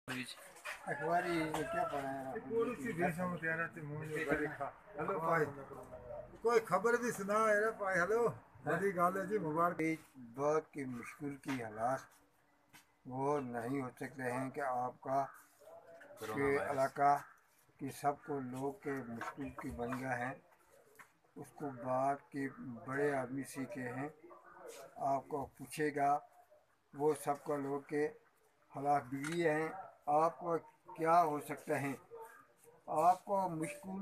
अखबारी क्या पढ़ा हेलो भाई कोई खबर भी सुना है भाई। हेलो बड़ी गाल है जी मुबारक। बहुत की मुश्किल की हालात वो नहीं हो सकते हैं कि आपका के इलाका की सबको लोग के मुश्किल की बन गया है। उसको बात के बड़े आदमी सीखे हैं आपको पूछेगा वो सबका लोग के हालात बिगड़ी हैं। आपको क्या हो सकता है आपको मुश्किल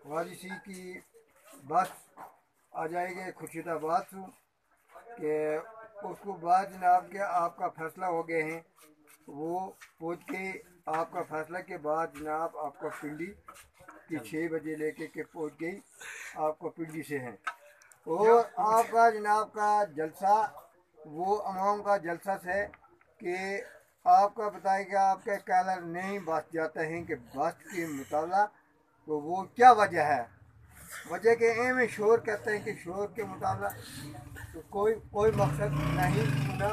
वाली सी की बस आ जाएगी खुर्शीदाबाद से कि उसको बाद जनाब के आपका फैसला हो गए हैं वो पहुँच के आपका फैसला के बाद जनाब आपको पिंडी की 6 बजे लेके के पहुँच गई आपको पिंडी से हैं और आपका जनाब का जलसा वो अवाम का जलसा है कि आपका बताएगा आपके कैलर नहीं बस जाते हैं कि बस के मुताबिक तो वो क्या वजह है। वजह के एम शोर कहते हैं कि शोर के मुताबिक तो कोई मकसद नहीं सुना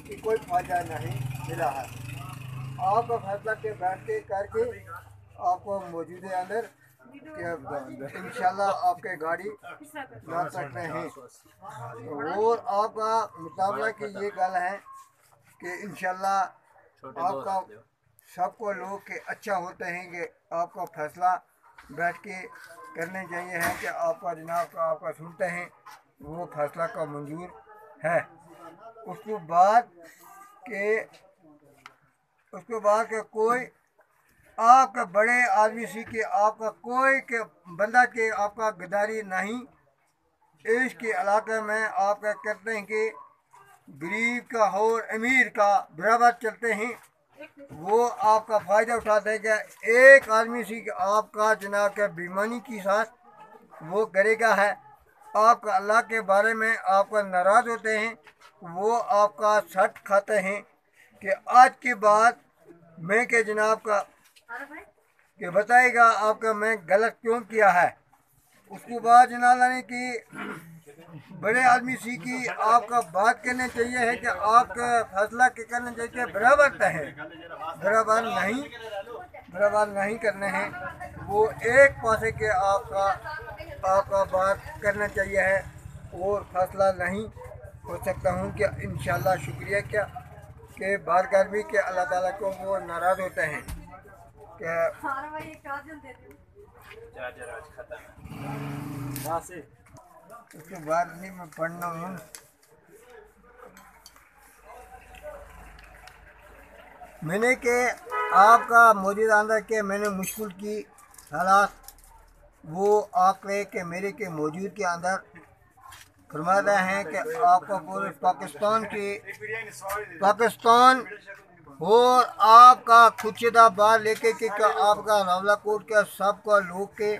कि कोई फायदा नहीं मिला है। आपका फैसला के बैठ के करके आपको मौजूद अंदर इंशाल्लाह आपके गाड़ी ला सकते हैं और आपका मुताबिला की ये गल है कि इंशाल्लाह आपका सबको लोग के अच्छा होते हैं कि आपका फैसला बैठ के करने चाहिए है कि आपका जनाब का आपका सुनते हैं वो फैसला का मंजूर है। उसके बाद के कोई आपका बड़े आदमी सी के आपका कोई के बंदा के आपका गद्दारी नहीं। इसके इलाके में आपका कहते हैं कि गरीब का और अमीर का बराबर चलते हैं वो आपका फ़ायदा उठा देगा। एक आदमी सी आपका जनाब के बेईमानी की साथ वो करेगा है आपका अल्लाह के बारे में आपका नाराज़ होते हैं वो आपका सट खाते हैं कि आज के बाद मैं के जनाब का कि बताएगा आपका मैं गलत क्यों किया है। उसके बाद जनाब ने कि बड़े आदमी सी की आपका बात करने चाहिए है कि आपका फैसला के करना चाहिए बराबर है बराबर नहीं करने हैं वो एक पासे के आपका बात करना चाहिए है और फैसला नहीं हो सकता हूँ कि इंशाल्लाह शुक्रिया क्या कि बारगाह भी के अल्लाह ताला को वो नाराज़ होते हैं कि उसके बाद नहीं मैं पढ़ना हूँ। मैंने के आपका मौजूदा अंदर के मैंने मुश्किल की हालात वो आंकड़े के मेरे के मौजूद के अंदर फरमाते हैं कि आपका पूरे पाकिस्तान और आपका खुर्शीदाबाद लेके कि आपका रावलाकोट के सबका लोग के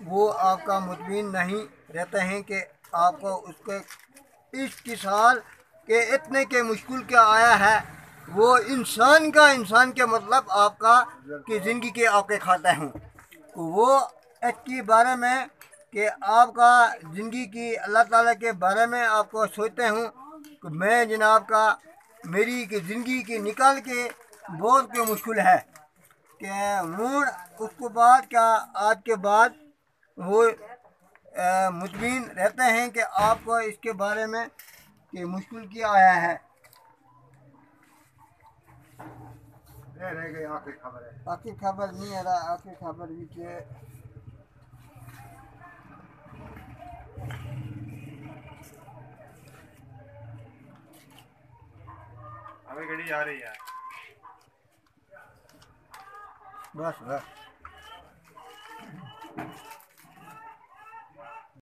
वो आपका मुतमिन नहीं रहते हैं कि आपको उसके इस साल के इतने के मुश्किल क्या आया है वो इंसान के मतलब आपका की ज़िंदगी के आपके खाते हैं वो इसके बारे में कि आपका ज़िंदगी की अल्लाह ताला के बारे में आपको सोचते हूँ कि मैं जनाब का मेरी की ज़िंदगी की निकाल के बहुत के मुश्किल है कि मूड उसके बाद क्या आज के बाद वो मुतमिन रहते हैं कि आपको इसके बारे में कि मुश्किल क्या आया है। रह गई आखिरी खबर नहीं आ रहा आखिरी खबर भी के हमें गाड़ी आ रही है बस